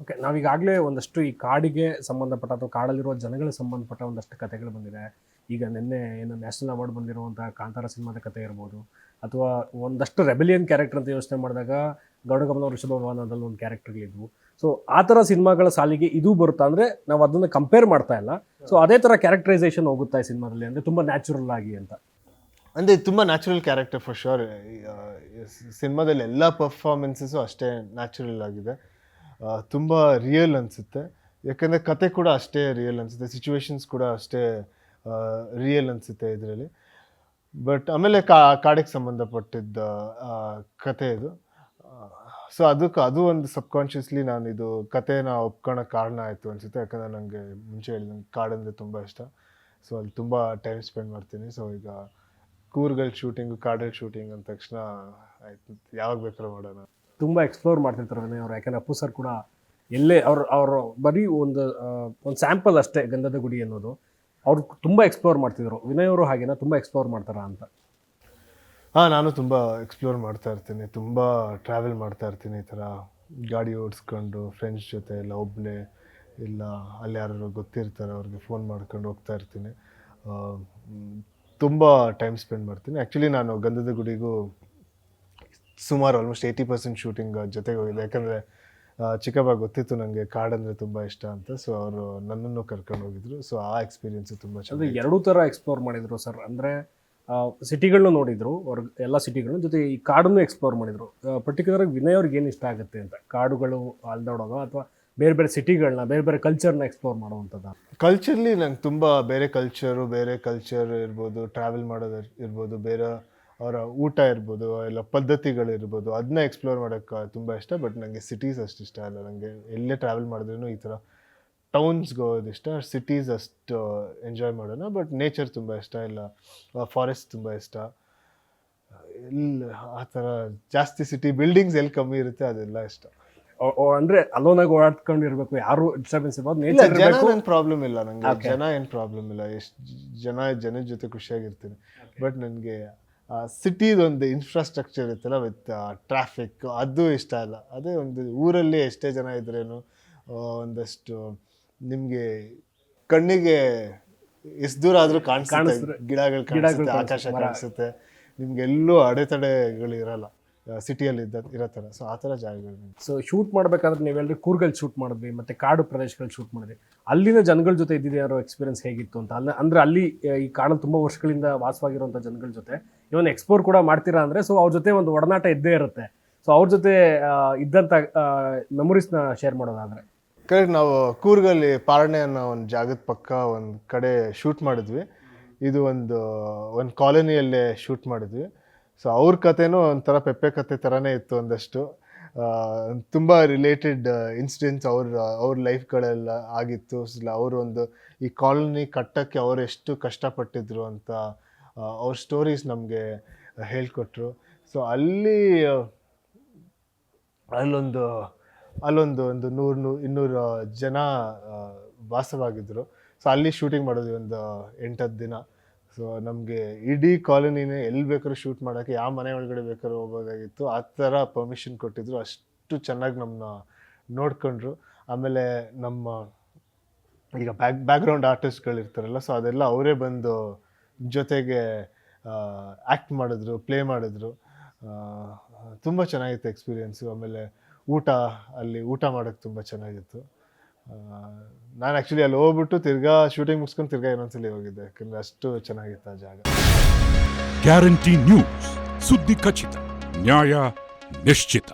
Okay, ನಾವೀಗಾಗಲೇ ಒಂದಷ್ಟು ಈ ಕಾಡಿಗೆ ಸಂಬಂಧಪಟ್ಟ ಅಥವಾ ಕಾಡಲ್ಲಿರುವ ಜನಗಳಿಗೆ ಸಂಬಂಧಪಟ್ಟ ಒಂದಷ್ಟು ಕಥೆಗಳು ಬಂದಿದೆ. ಈಗ ನಿನ್ನೆ ಏನು ನ್ಯಾಷನಲ್ ಅವಾರ್ಡ್ ಬಂದಿರುವಂಥ ಕಾಂತಾರ ಸಿನಿಮಾದ ಕಥೆ ಇರ್ಬೋದು, ಅಥವಾ ಒಂದಷ್ಟು ರೆಬೆಲಿಯನ್ ಕ್ಯಾರೆಕ್ಟರ್ ಅಂತ ಯೋಚನೆ ಮಾಡಿದಾಗ ಗೌಡಗಮನ ಋಷಭವಾಹನದಲ್ಲಿ ಒಂದು ಕ್ಯಾರೆಕ್ಟರ್ಗಳಿದ್ವು. ಸೊ ಆ ಥರ ಸಿನಿಮಾಗಳ ಸಾಲಿಗೆ ಇದು ಬರುತ್ತಾ ಅಂದರೆ ನಾವು ಅದನ್ನು ಕಂಪೇರ್ ಮಾಡ್ತಾ ಇಲ್ಲ. ಸೊ ಅದೇ ಥರ ಕ್ಯಾರೆಕ್ಟರೈಸೇಷನ್ ಹೋಗುತ್ತಾ ಈ ಸಿನಿಮಾದಲ್ಲಿ ಅಂದರೆ ತುಂಬ ನ್ಯಾಚುರಲ್ ಆಗಿ ಅಂತ? ಅಂದರೆ ತುಂಬ ನ್ಯಾಚುರಲ್ ಕ್ಯಾರೆಕ್ಟರ್ ಫಾರ್ ಶೋರ್. ಸಿನಿಮಾದಲ್ಲಿ ಎಲ್ಲ ಪರ್ಫಾರ್ಮೆನ್ಸಸ್ಸು ಅಷ್ಟೇ ನ್ಯಾಚುರಲ್ ಆಗಿದೆ, ತುಂಬ ರಿಯಲ್ ಅನಿಸುತ್ತೆ. ಯಾಕಂದರೆ ಕತೆ ಕೂಡ ಅಷ್ಟೇ ರಿಯಲ್ ಅನಿಸುತ್ತೆ, ಸಿಚುವೇಶನ್ಸ್ ಕೂಡ ಅಷ್ಟೇ ರಿಯಲ್ ಅನಿಸುತ್ತೆ ಇದರಲ್ಲಿ. ಬಟ್ ಆಮೇಲೆ ಕಾಡಿಗೆ ಸಂಬಂಧಪಟ್ಟಿದ್ದ ಕತೆ ಇದು. ಸೊ ಅದು ಒಂದು ಸಬ್ಕಾನ್ಷಿಯಸ್ಲಿ ನಾನು ಇದು ಕತೆನ ಒಪ್ಕೊಳ್ಳೋಕೆ ಕಾರಣ ಆಯಿತು ಅನಿಸುತ್ತೆ. ಯಾಕಂದರೆ ನನಗೆ ಮುಂಚೆ ಹೇಳಿದಂಗೆ ಕಾಡಂದರೆ ತುಂಬ ಇಷ್ಟ. ಸೊ ಅಲ್ಲಿ ತುಂಬ ಟೈಮ್ ಸ್ಪೆಂಡ್ ಮಾಡ್ತೀನಿ. ಸೊ ಈಗ ಕೂರ್ಗಲ್ ಶೂಟಿಂಗು, ಕಾಡಲ್ಲಿ ಶೂಟಿಂಗ್ ಅಂದ ತಕ್ಷಣ ಆಯ್ತು, ಯಾವಾಗ ಬೇಕಾದ್ರೂ ಮಾಡೋಣ. ತುಂಬ ಎಕ್ಸ್ಪ್ಲೋರ್ ಮಾಡ್ತಿರ್ತಾರೆ ವಿನಯ್ ಅವರು. ಯಾಕಂದರೆ ಅಪ್ಪು ಸರ್ ಕೂಡ ಎಲ್ಲೇ ಅವರು ಬರೀ ಒಂದು ಸ್ಯಾಂಪಲ್ ಅಷ್ಟೇ ಗಂಧದ ಗುಡಿ ಅನ್ನೋದು, ಅವ್ರು ತುಂಬ ಎಕ್ಸ್ಪ್ಲೋರ್ ಮಾಡ್ತಿದ್ರು. ವಿನಯ್ ಅವರು ಹಾಗೇನಾ, ತುಂಬ ಎಕ್ಸ್ಪ್ಲೋರ್ ಮಾಡ್ತಾರಾ ಅಂತ? ಹಾಂ, ನಾನು ತುಂಬ ಎಕ್ಸ್ಪ್ಲೋರ್ ಮಾಡ್ತಾ ಇರ್ತೀನಿ, ತುಂಬ ಟ್ರಾವೆಲ್ ಮಾಡ್ತಾ ಇರ್ತೀನಿ. ಈ ಥರ ಗಾಡಿ ಓಡಿಸ್ಕೊಂಡು ಫ್ರೆಂಡ್ಸ್ ಜೊತೆ ಎಲ್ಲ ಒಬ್ಬನೇ, ಇಲ್ಲ ಅಲ್ಲಿ ಯಾರು ಗೊತ್ತಿರ್ತಾರೆ ಅವ್ರಿಗೆ ಫೋನ್ ಮಾಡ್ಕೊಂಡು ಹೋಗ್ತಾ ಇರ್ತೀನಿ. ತುಂಬ ಟೈಮ್ ಸ್ಪೆಂಡ್ ಮಾಡ್ತೀನಿ. ಆ್ಯಕ್ಚುಲಿ ನಾನು ಗಂಧದ ಗುಡಿಗೂ ಸುಮಾರು ಆಲ್ಮೋಸ್ಟ್ 80% ಶೂಟಿಂಗ್ ಜೊತೆಗೆ ಹೋಗಿದೆ. ಯಾಕಂದರೆ ಚಿಕ್ಕಪ್ಪ ಗೊತ್ತಿತ್ತು ನನಗೆ ಕಾಡಂದರೆ ತುಂಬ ಇಷ್ಟ ಅಂತ. ಸೊ ಅವರು ನನ್ನನ್ನು ಕರ್ಕೊಂಡು ಹೋಗಿದ್ರು. ಸೊ ಆ ಎಕ್ಸ್ಪೀರಿಯನ್ಸು ತುಂಬ ಚೆನ್ನಾಗಿ. ಎರಡೂ ಥರ ಎಕ್ಸ್ಪ್ಲೋರ್ ಮಾಡಿದರು ಸರ್. ಅಂದರೆ ಸಿಟಿಗಳನ್ನೂ ನೋಡಿದರು, ಎಲ್ಲ ಸಿಟಿಗಳನ್ನ ಜೊತೆ ಈ ಕಾಡನ್ನು ಎಕ್ಸ್ಪ್ಲೋರ್ ಮಾಡಿದರು. ಪರ್ಟಿಕ್ಯುಲರಾಗಿ ವಿನಯ್ ಅವ್ರಿಗೆ ಏನು ಇಷ್ಟ ಆಗುತ್ತೆ ಅಂತ, ಕಾಡುಗಳು ಅಲ್ದಾಡೋದು ಅಥವಾ ಬೇರೆ ಬೇರೆ ಸಿಟಿಗಳನ್ನ, ಬೇರೆ ಬೇರೆ ಕಲ್ಚರ್ನ ಎಕ್ಸ್ಪ್ಲೋರ್ ಮಾಡುವಂಥದ್ದು? ಕಲ್ಚರ್ಲಿ ನಂಗೆ ತುಂಬ ಬೇರೆ ಕಲ್ಚರ್ ಇರ್ಬೋದು, ಟ್ರಾವೆಲ್ ಮಾಡೋದು ಇರ್ಬೋದು, ಬೇರೆ ಅವರ ಊಟ ಇರ್ಬೋದು, ಎಲ್ಲ ಪದ್ಧತಿಗಳಿರ್ಬೋದು, ಅದನ್ನ ಎಕ್ಸ್ಪ್ಲೋರ್ ಮಾಡೋಕ್ಕೆ ತುಂಬ ಇಷ್ಟ. ಬಟ್ ನನಗೆ ಸಿಟೀಸ್ ಅಷ್ಟು ಇಷ್ಟ ಇಲ್ಲ. ನನಗೆ ಎಲ್ಲೇ ಟ್ರಾವೆಲ್ ಮಾಡಿದ್ರೂ ಈ ಥರ ಟೌನ್ಸ್ಗೆ ಹೋಗೋದು ಇಷ್ಟ, ಸಿಟೀಸ್ ಅಷ್ಟು ಎಂಜಾಯ್ ಮಾಡೋಣ. ಬಟ್ ನೇಚರ್ ತುಂಬ ಇಷ್ಟ, ಇಲ್ಲ ಫಾರೆಸ್ಟ್ ತುಂಬ ಇಷ್ಟ. ಎಲ್ಲಿ ಆ ಥರ ಜಾಸ್ತಿ ಸಿಟಿ ಬಿಲ್ಡಿಂಗ್ಸ್ ಎಲ್ಲಿ ಕಮ್ಮಿ ಇರುತ್ತೆ ಅದೆಲ್ಲ ಇಷ್ಟ. ಅಂದರೆ ಅಲೋನಾಗಿ ಓಡಾಡ್ಕೊಂಡಿರ್ಬೇಕು, ಯಾರು ಡಿಸ್ಟರ್ಬೆನ್ಸ್ ಇರ್ಬೋದು, ನೇಚರ್ ಏನು ಪ್ರಾಬ್ಲಮ್ ಇಲ್ಲ ನನಗೆ. ಜನ ಏನು ಪ್ರಾಬ್ಲಮ್ ಇಲ್ಲ, ಎಷ್ಟು ಜನದ ಜೊತೆ ಖುಷಿಯಾಗಿರ್ತೀನಿ. ಬಟ್ ನನಗೆ ಸಿಟಿದೊಂದು ಇನ್ಫ್ರಾಸ್ಟ್ರಕ್ಚರ್ ಇರುತ್ತಲ್ಲ ವಿತ್ ಟ್ರಾಫಿಕ್, ಅದು ಇಷ್ಟ ಇಲ್ಲ. ಅದೇ ಒಂದು ಊರಲ್ಲಿ ಎಷ್ಟೇ ಜನ ಇದ್ರೇನು ಒಂದಷ್ಟು ನಿಮಗೆ ಕಣ್ಣಿಗೆ ಎಷ್ಟು ದೂರ ಆದರೂ ಕಾಣಿಸುತ್ತೆ, ಗಿಡಗಳು ಕಾಣಿಸುತ್ತೆ, ಆಕಾಶ ಕಾಣಿಸುತ್ತೆ, ನಿಮಗೆಲ್ಲೂ ಅಡೆತಡೆಗಳು ಇರಲ್ಲ ಸಿಟಿಯಲ್ಲಿ ಇರೋ ಥರ. ಸೊ ಆ ಥರ ಜಾಗಗಳು. ಸೊ ಶೂಟ್ ಮಾಡಬೇಕಾದ್ರೆ ನೀವೆಲ್ಲರೂ ಕೂರ್ಗಲ್ಲಿ ಶೂಟ್ ಮಾಡಿದ್ವಿ, ಮತ್ತು ಕಾಡು ಪ್ರದೇಶಗಳಲ್ಲಿ ಶೂಟ್ ಮಾಡಿದ್ವಿ. ಅಲ್ಲಿನ ಜನಗಳ ಜೊತೆ ಇದ್ದಿದ್ದಾರೋ ಎಕ್ಸ್ಪೀರಿಯನ್ಸ್ ಹೇಗಿತ್ತು ಅಂತ? ಅಂದರೆ ಅಲ್ಲಿ ಈ ಕಾಡಲ್ಲಿ ತುಂಬ ವರ್ಷಗಳಿಂದ ವಾಸವಾಗಿರುವಂಥ ಜನಗಳ ಜೊತೆ ಇವನ್ ಎಕ್ಸ್ಪ್ಲೋರ್ ಕೂಡ ಮಾಡ್ತೀರಾ ಅಂದರೆ, ಸೊ ಅವ್ರ ಜೊತೆ ಒಂದು ಒಡನಾಟ ಇದ್ದೇ ಇರುತ್ತೆ. ಸೊ ಅವ್ರ ಜೊತೆ ಇದ್ದಂಥ ಮೆಮೊರೀಸ್ನ ಶೇರ್ ಮಾಡೋದಾದರೆ? ಕರೆಕ್ಟ್. ನಾವು ಕೂರ್ಗಲ್ಲಿ ಪಾರ್ಣೆ ಅನ್ನೋ ಒಂದು ಜಾಗದ ಪಕ್ಕ ಒಂದು ಕಡೆ ಶೂಟ್ ಮಾಡಿದ್ವಿ. ಇದು ಒಂದು ಕಾಲೋನಿಯಲ್ಲೇ ಶೂಟ್ ಮಾಡಿದ್ವಿ. ಸೊ ಅವ್ರ ಕಥೆನೂ ಒಂಥರ ಪೆಪ್ಪೆ ಕತೆ ಥರನೇ ಇತ್ತು. ಒಂದಷ್ಟು ತುಂಬ ರಿಲೇಟೆಡ್ ಇನ್ಸಿಡೆಂಟ್ಸ್ ಅವ್ರ ಲೈಫ್ಗಳೆಲ್ಲ ಆಗಿತ್ತು. ಅವರು ಒಂದು ಈ ಕಾಲೋನಿ ಕಟ್ಟೋಕ್ಕೆ ಅವ್ರು ಎಷ್ಟು ಕಷ್ಟಪಟ್ಟಿದ್ರು ಅಂತ ಅವ್ರ ಸ್ಟೋರೀಸ್ ನಮಗೆ ಹೇಳ್ಕೊಟ್ರು. ಸೊ ಅಲ್ಲೊಂದು 100-200 ಜನ ವಾಸವಾಗಿದ್ದರು. ಸೊ ಅಲ್ಲಿ ಶೂಟಿಂಗ್ ಮಾಡಿದ್ವಿ ಒಂದು 8-10 ದಿನ. ಸೊ ನಮಗೆ ಇಡೀ ಕಾಲೋನಿನೇ ಎಲ್ಲಿ ಬೇಕಾದ್ರೂ ಶೂಟ್ ಮಾಡೋಕ್ಕೆ, ಯಾವ ಮನೆ ಒಳಗಡೆ ಬೇಕಾದ್ರೂ ಹೋಗೋದಾಗಿತ್ತು. ಆ ಥರ ಪರ್ಮಿಷನ್ ಕೊಟ್ಟಿದ್ರು. ಅಷ್ಟು ಚೆನ್ನಾಗಿ ನಮ್ಮನ್ನ ನೋಡ್ಕೊಂಡ್ರು. ಆಮೇಲೆ ನಮ್ಮ ಈಗ ಬ್ಯಾಕ್ಗ್ರೌಂಡ್ ಆರ್ಟಿಸ್ಟ್ಗಳಿರ್ತಾರಲ್ಲ, ಸೊ ಅದೆಲ್ಲ ಅವರೇ ಬಂದು ಜೊತೆಗೆ ಆ್ಯಕ್ಟ್ ಮಾಡಿದ್ರು, ಪ್ಲೇ ಮಾಡಿದ್ರು. ತುಂಬ ಚೆನ್ನಾಗಿತ್ತು ಎಕ್ಸ್ಪೀರಿಯೆನ್ಸು. ಆಮೇಲೆ ಅಲ್ಲಿ ಊಟ ಮಾಡೋಕ್ಕೆ ತುಂಬ ಚೆನ್ನಾಗಿತ್ತು. ನಾನು ಆ್ಯಕ್ಚುಲಿ ಅಲ್ಲಿ ಹೋಗ್ಬಿಟ್ಟು ತಿರ್ಗಾ ಶೂಟಿಂಗ್ ಮುಗಿಸ್ಕೊಂಡು ತಿರ್ಗಾ ಇನ್ನೊಂದ್ಸಲಿ ಹೋಗಿದ್ದೆ, ಯಾಕಂದರೆ ಅಷ್ಟು ಚೆನ್ನಾಗಿತ್ತು ಆ ಜಾಗ. ಗ್ಯಾರಂಟಿ ನ್ಯೂಸ್, ಸುದ್ದಿ ಖಚಿತ, ನ್ಯಾಯ ನಿಶ್ಚಿತ.